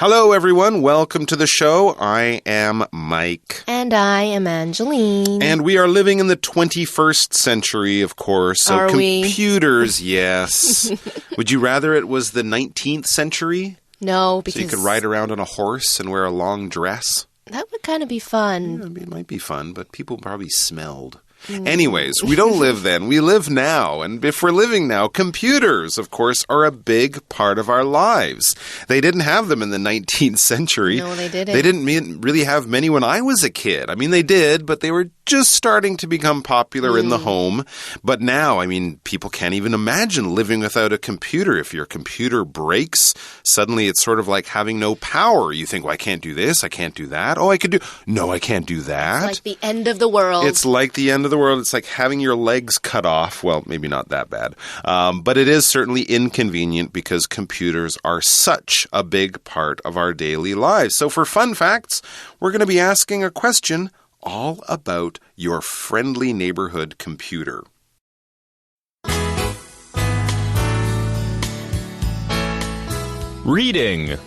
Hello, everyone. Welcome to the show. I am Mike. And I am Angeline. And we are living in the 21st century, of course. So computers, yes. Would you rather it was the 19th century? No, because... So you could ride around on a horse and wear a long dress? That would kind of be fun. Yeah, it might be fun, but people probably smelled. Anyways, we don't live then. We live now. And if we're living now, computers, of course, are a big part of our lives. They didn't have them in the 19th century. No, they didn't. They didn't really have many when I was a kid. I mean, they did, but they were just starting to become popular in the home. But now, I mean, people can't even imagine living without a computer. If your computer breaks, suddenly it's sort of like having no power. You think, well, I can't do this, I can't do that. Oh, I could do... No, I can't do that. It's like the end of the world. It's like the end of the world. It's like having your legs cut off. Well, maybe not that bad. But it is certainly inconvenient because computers are such a big part of our daily lives. So for fun facts, we're going to be asking a question all about your friendly neighborhood computer. Reading.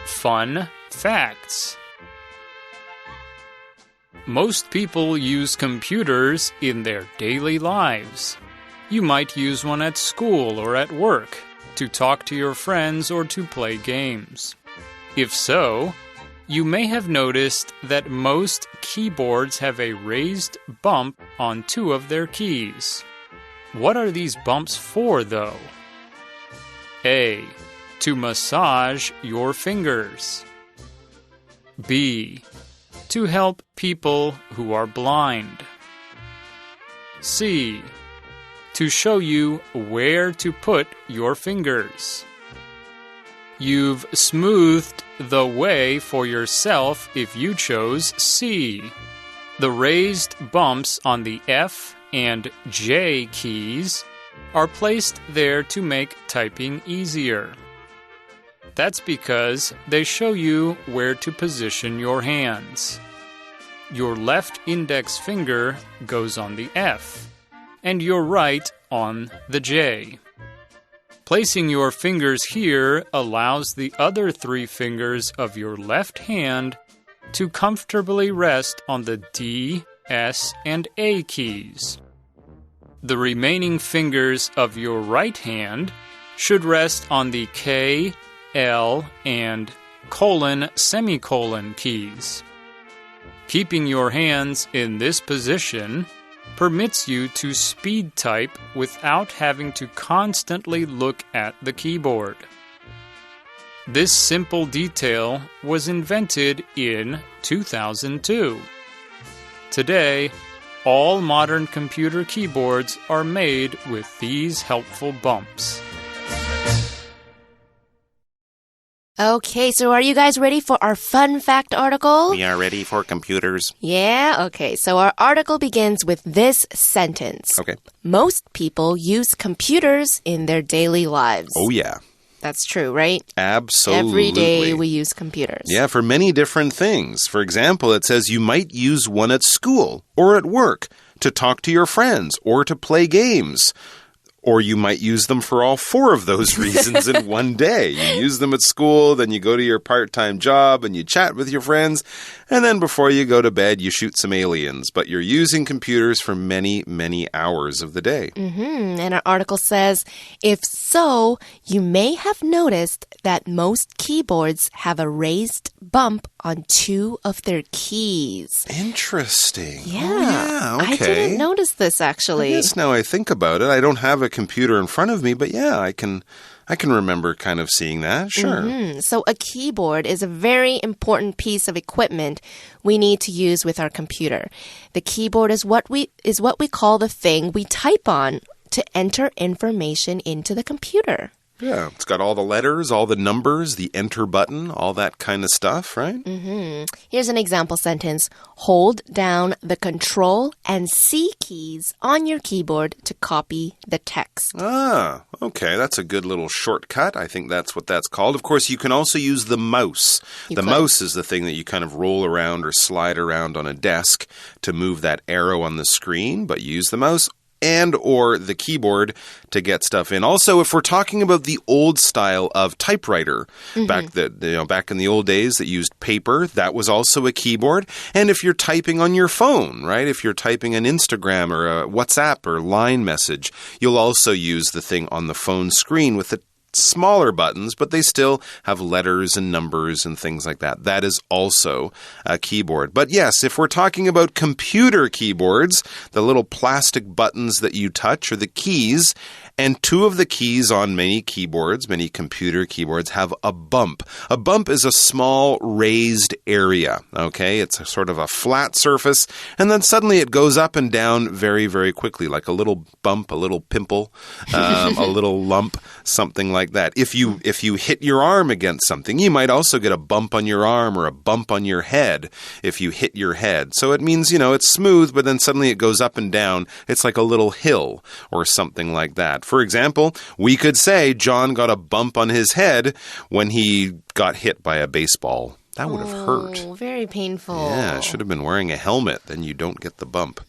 Fun facts. Most people use computers in their daily lives. You might use one at school or at work to talk to your friends or to play games. If so, you may have noticed that most keyboards have a raised bump on two of their keys. What are these bumps for, though? A. To massage your fingers. B. To help people who are blind. C. To show you where to put your fingers. You've smoothed the way for yourself if you chose C. The raised bumps on the F and J keys are placed there to make typing easier. That's because they show you where to position your hands. Your left index finger goes on the F, and your right on the J. Placing your fingers here allows the other three fingers of your left hand to comfortably rest on the D, S, and A keys. The remaining fingers of your right hand should rest on the K, L, and :semicolon keys. Keeping your hands in this position permits you to speed type without having to constantly look at the keyboard. This simple detail was invented in 2002. Today, all modern computer keyboards are made with these helpful bumps. Okay, so are you guys ready for our fun fact article? We are ready for computers. Yeah, okay. So our article begins with this sentence. Okay. Most people use computers in their daily lives. Oh, yeah. That's true, right? Absolutely. Every day we use computers. Yeah, for many different things. For example, it says you might use one at school or at work to talk to your friends or to play games. Or you might use them for all four of those reasons in one day. You use them at school, then you go to your part-time job and you chat with your friends, and then before you go to bed, you shoot some aliens. But you're using computers for many, many hours of the day. And our article says, if so, you may have noticed that most keyboards have a raised bump on two of their keys. Interesting. Yeah. Oh, yeah, okay. I didn't notice this, actually. I guess now I think about it, I don't have a computer in front of me, but yeah, I can remember kind of seeing that. Sure. So a keyboard is a very important piece of equipment we need to use with our computer. The keyboard is what we call the thing we type on to enter information into the computer. Yeah, it's got all the letters, all the numbers, the enter button, all that kind of stuff, right? Here's an example sentence. Hold down the Control and C keys on your keyboard to copy the text. Ah, okay. That's a good little shortcut. I think that's what that's called. Of course, you can also use the mouse. The mouse is the thing that you kind of roll around or slide around on a desk to move that arrow on the screen, but you use the mouse and or the keyboard to get stuff in. Also, if we're talking about the old style of typewriter, back in the old days that used paper, that was also a keyboard. And if you're typing on your phone, right? If you're typing an Instagram or a WhatsApp or Line message, you'll also use the thing on the phone screen with the smaller buttons, but they still have letters and numbers and things like that. That is also a keyboard. But yes, if we're talking about computer keyboards, the little plastic buttons that you touch are the keys, and two of the keys on many keyboards, many computer keyboards, have a bump. A bump is a small raised area, okay? It's a sort of a flat surface, and then suddenly it goes up and down very, very quickly, like a little bump, a little pimple, a little lump, something like that. If you hit your arm against something, you might also get a bump on your arm or a bump on your head if you hit your head. So it means, it's smooth, but then suddenly it goes up and down. It's like a little hill or something like that. For example, we could say John got a bump on his head when he got hit by a baseball. That would have hurt. Oh, very painful. Yeah, should have been wearing a helmet. Then you don't get the bump.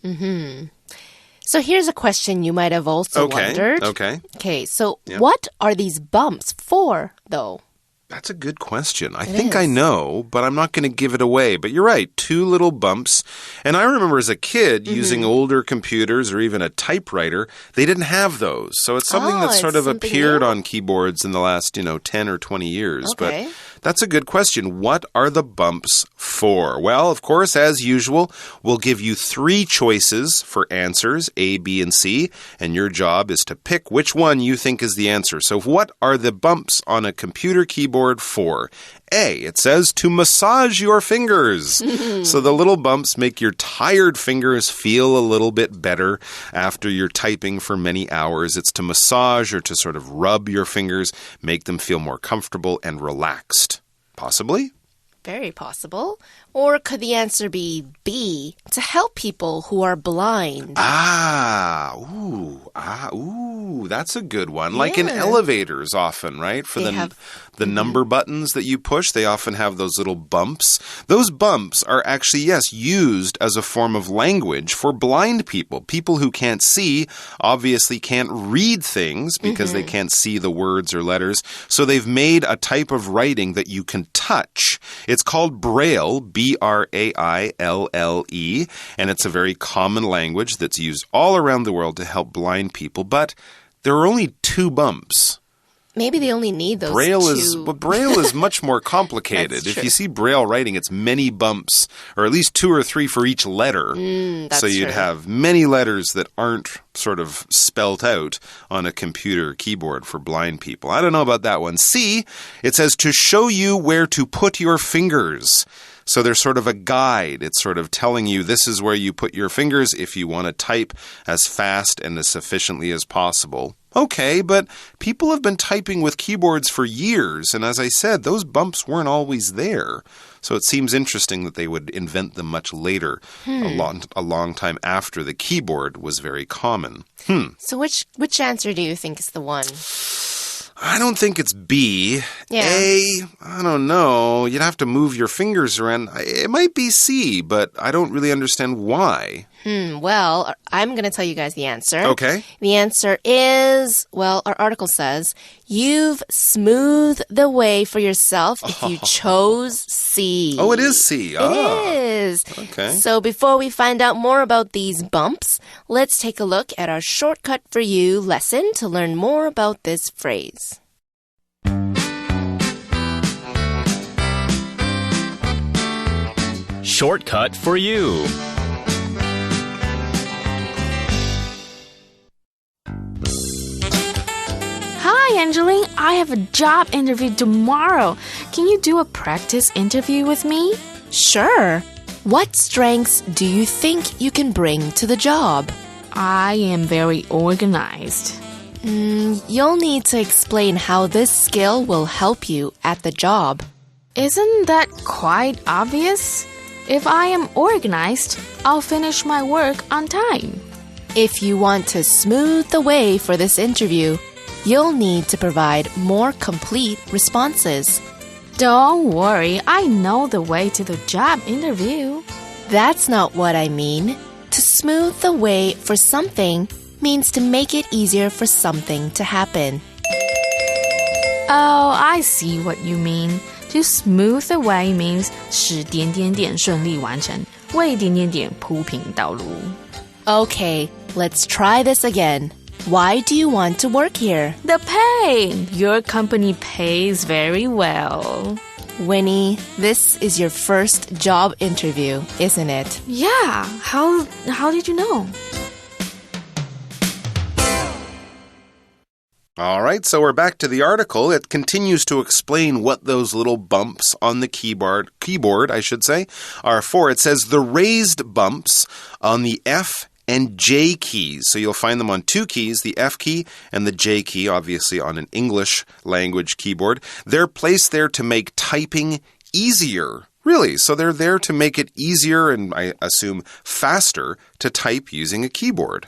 So here's a question you might have also wondered. Okay, so what are these bumps for, though? That's a good question. I think I know, but I'm not going to give it away. But you're right, two little bumps. And I remember as a kid using older computers or even a typewriter, they didn't have those. So it's something that sort of appeared on keyboards in the last, 10 or 20 years. Okay. But that's a good question. What are the bumps for? Well, of course, as usual, we'll give you three choices for answers, A, B, and C. And your job is to pick which one you think is the answer. So what are the bumps on a computer keyboard for? A, it says to massage your fingers. So the little bumps make your tired fingers feel a little bit better after you're typing for many hours. It's to massage or to sort of rub your fingers, make them feel more comfortable and relaxed. Possibly? Very possible. Or could the answer be B, to help people who are blind? That's a good one. Like in elevators often, right? For the number buttons that you push, they often have those little bumps. Those bumps are actually, used as a form of language for blind people. People who can't see obviously can't read things because they can't see the words or letters. So they've made a type of writing that you can touch. It's called Braille, B-R-A-I-L-L-E, and it's a very common language that's used all around the world to help blind people, but there are only two bumps. Maybe they only need those Braille is much more complicated. If you see Braille writing, it's many bumps, or at least two or three for each letter. That's so you'd have many letters that aren't sort of spelt out on a computer keyboard for blind people. I don't know about that one. C, it says to show you where to put your fingers. So there's sort of a guide. It's sort of telling you this is where you put your fingers if you want to type as fast and as efficiently as possible. Okay, but people have been typing with keyboards for years, and as I said, those bumps weren't always there. So it seems interesting that they would invent them much later, a long time after the keyboard was very common. So which answer do you think is the one? I don't think it's B. Yeah. A, I don't know. You'd have to move your fingers around. It might be C, but I don't really understand why. Well, I'm going to tell you guys the answer. Okay. The answer is, well, our article says, you've smoothed the way for yourself if you chose C. Oh, it is C. It is. Okay. So before we find out more about these bumps, let's take a look at our Shortcut for You lesson to learn more about this phrase. Shortcut for You. Hi, Angeline. I have a job interview tomorrow. Can you do a practice interview with me? Sure. What strengths do you think you can bring to the job? I am very organized. You'll need to explain how this skill will help you at the job. Isn't that quite obvious? If I am organized, I'll finish my work on time. If you want to smooth the way for this interview, you'll need to provide more complete responses. Don't worry, I know the way to the job interview. That's not what I mean. To smooth the way for something means to make it easier for something to happen. Oh, I see what you mean. To smooth the way means 使点点点顺利完成，为点点点铺平道路。Okay, let's try this again. Why do you want to work here? The pay. Your company pays very well. Winnie, this is your first job interview, isn't it? Yeah. How did you know? All right, so we're back to the article. It continues to explain what those little bumps on the keyboard, are for. It says the raised bumps on the F and J keys. So you'll find them on two keys, the F key and the J key, obviously on an English language keyboard. They're placed there to make typing easier. Really, so they're there to make it easier and, I assume, faster to type using a keyboard.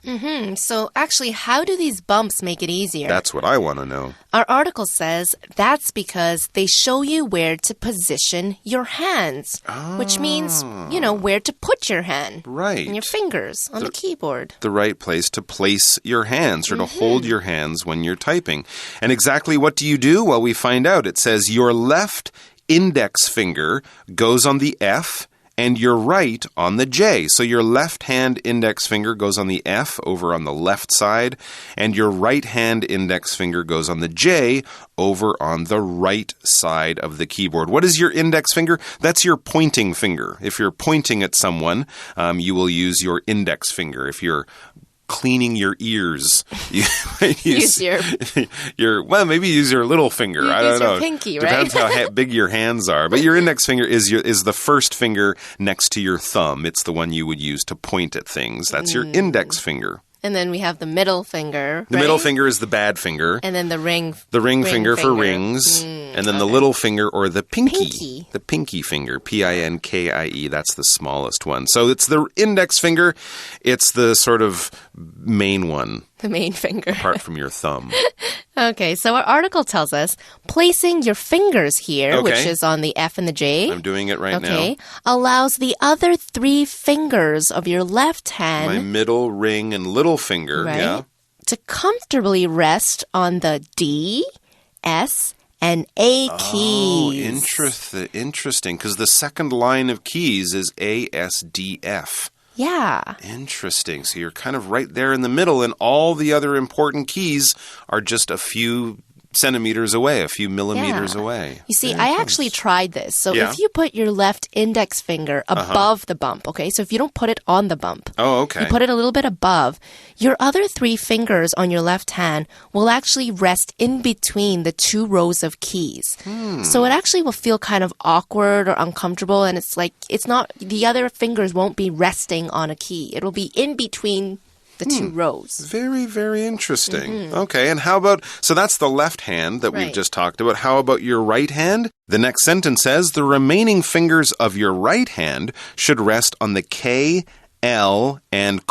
So actually, how do these bumps make it easier? That's what I want to know. Our article says that's because they show you where to position your hands, which means, where to put your hand. Right. And your fingers on the keyboard. The right place to place your hands or to hold your hands when you're typing. And exactly what do you do? Well, we find out. It says your left index finger goes on the F and your right on the J. So your left hand index finger goes on the F over on the left side, and your right hand index finger goes on the J over on the right side of the keyboard. What is your index finger? That's your pointing finger. If you're pointing at someone, you will use your index finger. If you're cleaning your ears, you might use maybe use your little finger. I don't know. Use your pinky, right? Depends how big your hands are. But your index finger is the first finger next to your thumb. It's the one you would use to point at things. That's your index finger. And then we have the middle finger. The middle finger is the bad finger. And then the ring finger for rings. And then the little finger or the pinky. The pinky finger. P-I-N-K-I-E. That's the smallest one. So it's the index finger. It's the sort of main one. The main finger. Apart from your thumb. Okay, so our article tells us placing your fingers here, which is on the F and the J. I'm doing it right now. Allows the other three fingers of your left hand. My middle, ring, and little finger. Right, yeah. To comfortably rest on the D, S, and A keys. Oh, interesting. Because the second line of keys is A, S, D, F. Yeah. Interesting. So you're kind of right there in the middle, and all the other important keys are just a few centimeters away, a few millimeters away. You see, I actually tried this. So if you put your left index finger above the bump, okay? So if you don't put it on the bump. Oh, okay. You put it a little bit above. Your other three fingers on your left hand will actually rest in between the two rows of keys. So it actually will feel kind of awkward or uncomfortable, and it's not, the other fingers won't be resting on a key. It'll be in between the two rows. Very, very interesting. Okay, and how about, so that's the left hand that we've just talked about. How about your right hand? The next sentence says, the remaining fingers of your right hand should rest on the K, L, and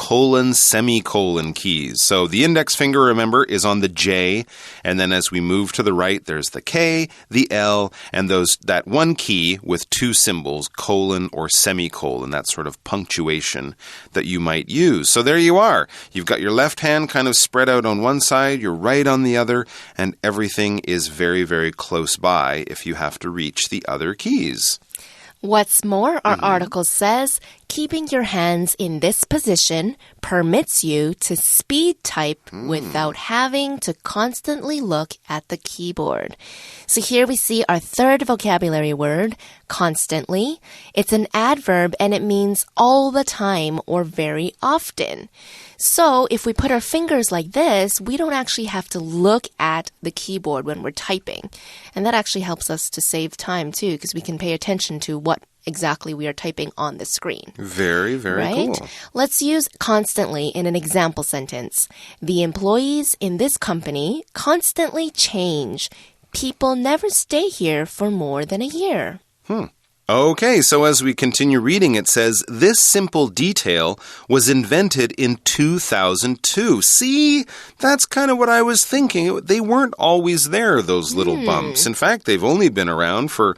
semicolon keys. So the index finger, remember, is on the J, and then as we move to the right, there's the K, the L, and that one key with two symbols, colon or semicolon, that sort of punctuation that you might use. So there you are. You've got your left hand kind of spread out on one side, your right on the other, and everything is very, very close by if you have to reach the other keys. What's more, our article says, keeping your hands in this position permits you to speed type without having to constantly look at the keyboard. So here we see our third vocabulary word, constantly. It's an adverb and it means all the time or very often. So if we put our fingers like this, we don't actually have to look at the keyboard when we're typing. And that actually helps us to save time too, because we can pay attention to what exactly we are typing on the screen. Very, very right? cool. Let's use constantly in an example sentence. The employees in this company constantly change. People never stay here for more than a year. Okay, so as we continue reading, it says, this simple detail was invented in 2002. See, that's kind of what I was thinking. They weren't always there, those little bumps. In fact, they've only been around for,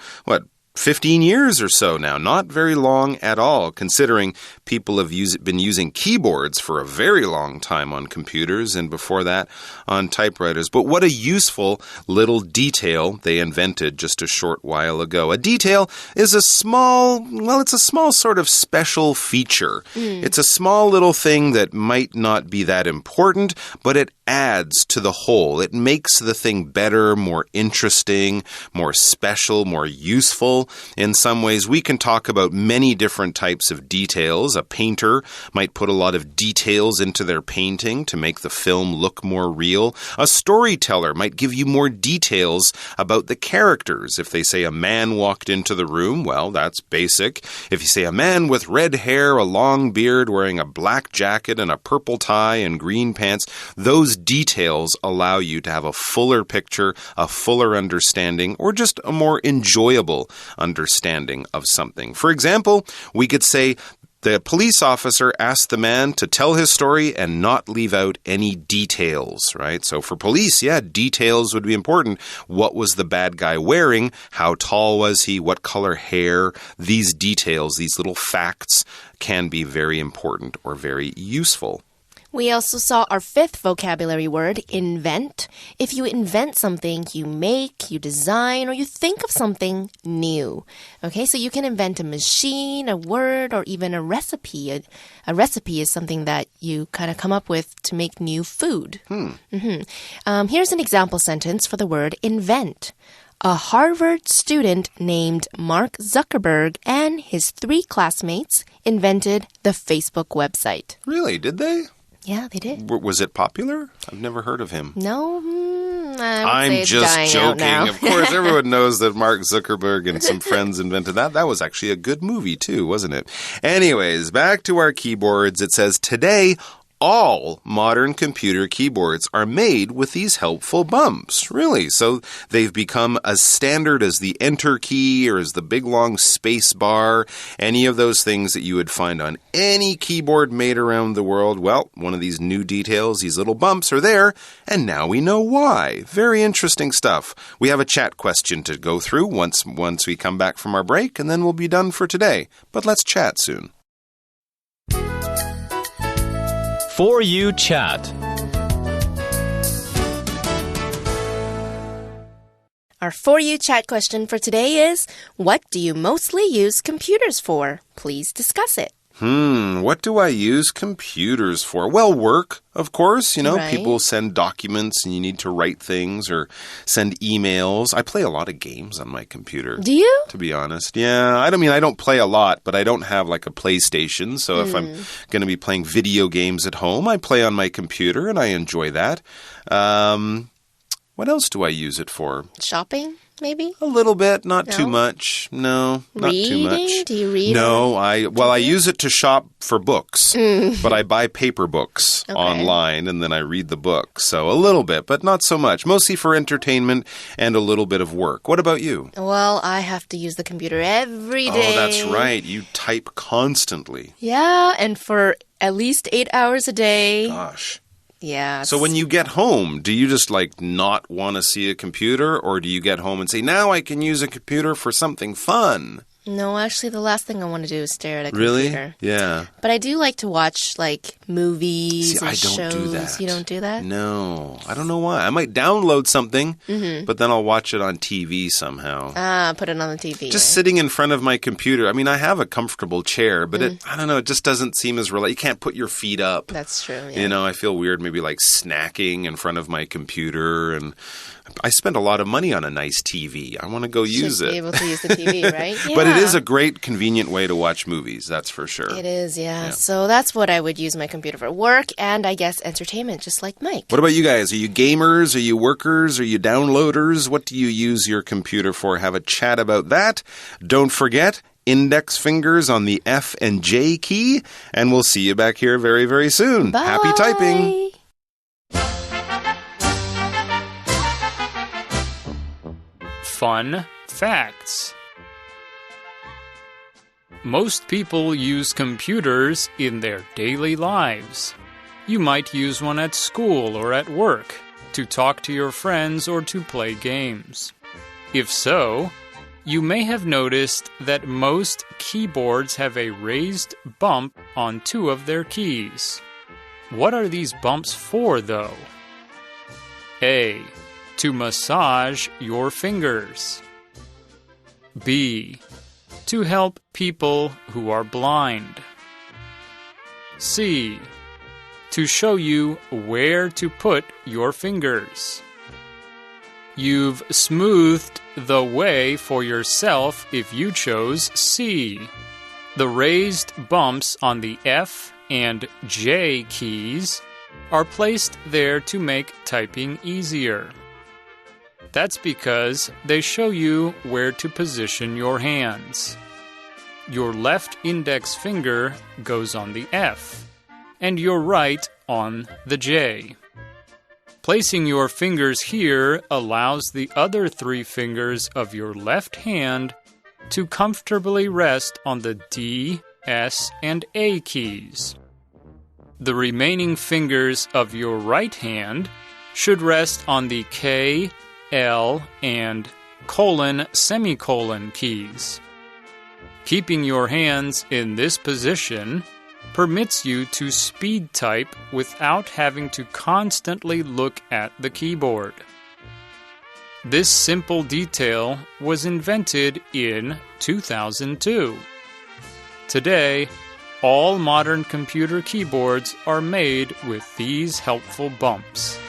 15 years or so now. Not very long at all, considering people have been using keyboards for a very long time on computers and before that on typewriters. But what a useful little detail they invented just a short while ago. A detail is it's a small sort of special feature. It's a small little thing that might not be that important, but it adds to the whole. It makes the thing better, more interesting, more special, more useful. In some ways, we can talk about many different types of details. A painter might put a lot of details into their painting to make the film look more real. A storyteller might give you more details about the characters. If they say a man walked into the room, well, that's basic. If you say a man with red hair, a long beard, wearing a black jacket and a purple tie and green pants, those details allow you to have a fuller picture, a fuller understanding, or just a more enjoyable understanding of something. For example, we could say, the police officer asked the man to tell his story and not leave out any details, right? So for police, details would be important. What was the bad guy wearing? How tall was he? What color hair? These details, these little facts can be very important or very useful. We also saw our fifth vocabulary word, invent. If you invent something, you make, you design, or you think of something new. Okay, so you can invent a machine, a word, or even a recipe. A recipe is something that you kind of come up with to make new food. Here's an example sentence for the word invent. A Harvard student named Mark Zuckerberg and his 3 classmates invented the Facebook website. Really? Did they? Yeah, they did. Was it popular? I've never heard of him. No, I'm just joking. Of course, everyone knows that Mark Zuckerberg and some friends invented that. That was actually a good movie, too, wasn't it? Anyways, back to our keyboards. It says, today, all modern computer keyboards are made with these helpful bumps. Really? So they've become as standard as the enter key or as the big long space bar, any of those things that you would find on any keyboard made around the world. Well, one of these new details, these little bumps are there, and now we know why. Very interesting stuff. We have a chat question to go through once we come back from our break, and then we'll be done for today. But let's chat soon. For You Chat. Our For You chat question for today is, what do you mostly use computers for? Please discuss it. What do I use computers for? Well, work, of course. Right. People send documents and you need to write things or send emails. I play a lot of games on my computer. Do you? To be honest. Yeah, I don't play a lot, but I don't have like a PlayStation. So if I'm going to be playing video games at home, I play on my computer and I enjoy that. What else do I use it for? Shopping, maybe? A little bit, not too much. No, not too much. Reading? Do you read? No, I use it to shop for books, but I buy paper books online and then I read the book. So a little bit, but not so much. Mostly for entertainment and a little bit of work. What about you? Well, I have to use the computer every day. Oh, that's right. You type constantly. Yeah, and for at least 8 hours a day. Gosh. Yeah. So when you get home, do you just not want to see a computer, or do you get home and say, now I can use a computer for something fun? No, actually, the last thing I want to do is stare at a computer. Really? Yeah. But I do like to watch, movies and shows. I don't do that. You don't do that? No. I don't know why. I might download something, but then I'll watch it on TV somehow. Put it on the TV. Just sitting in front of my computer. I mean, I have a comfortable chair, but I don't know, it just doesn't seem as relaxed. You can't put your feet up. That's true, yeah. I feel weird maybe snacking in front of my computer, and I spend a lot of money on a nice TV. I want to go use it. Be able to use the TV, right? Yeah. But it is a great, convenient way to watch movies, that's for sure. It is, yeah. So that's what I would use my computer for. Work and, I guess, entertainment, just like Mike. What about you guys? Are you gamers? Are you workers? Are you downloaders? What do you use your computer for? Have a chat about that. Don't forget, index fingers on the F and J key, and we'll see you back here very, very soon. Bye. Happy typing! Fun facts. Most people use computers in their daily lives. You might use one at school or at work to talk to your friends or to play games. If so, you may have noticed that most keyboards have a raised bump on two of their keys. What are these bumps for, though? A. To massage your fingers. B. To help people who are blind. C. To show you where to put your fingers. You've smoothed the way for yourself if you chose C. The raised bumps on the F and J keys are placed there to make typing easier. That's because they show you where to position your hands. Your left index finger goes on the F, and your right on the J. Placing your fingers here allows the other three fingers of your left hand to comfortably rest on the D, S, and A keys. The remaining fingers of your right hand should rest on the K, L, and :semicolon keys. Keeping your hands in this position permits you to speed type without having to constantly look at the keyboard. This simple detail was invented in 2002. Today, all modern computer keyboards are made with these helpful bumps.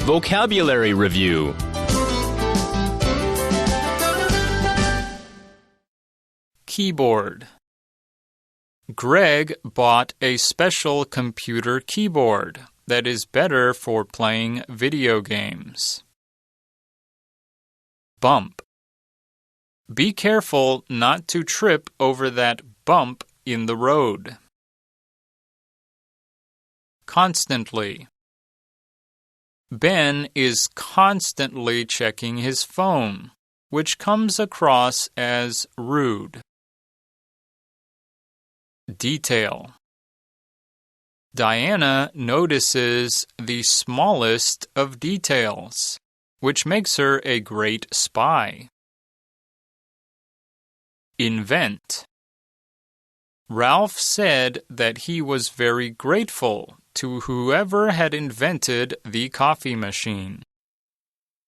Vocabulary Review. Keyboard. Greg bought a special computer keyboard that is better for playing video games. Bump. Be careful not to trip over that bump in the road. Constantly. Ben is constantly checking his phone, which comes across as rude. Detail. Diana notices the smallest of details, which makes her a great spy. Invent. Ralph said that he was very grateful to whoever had invented the coffee machine.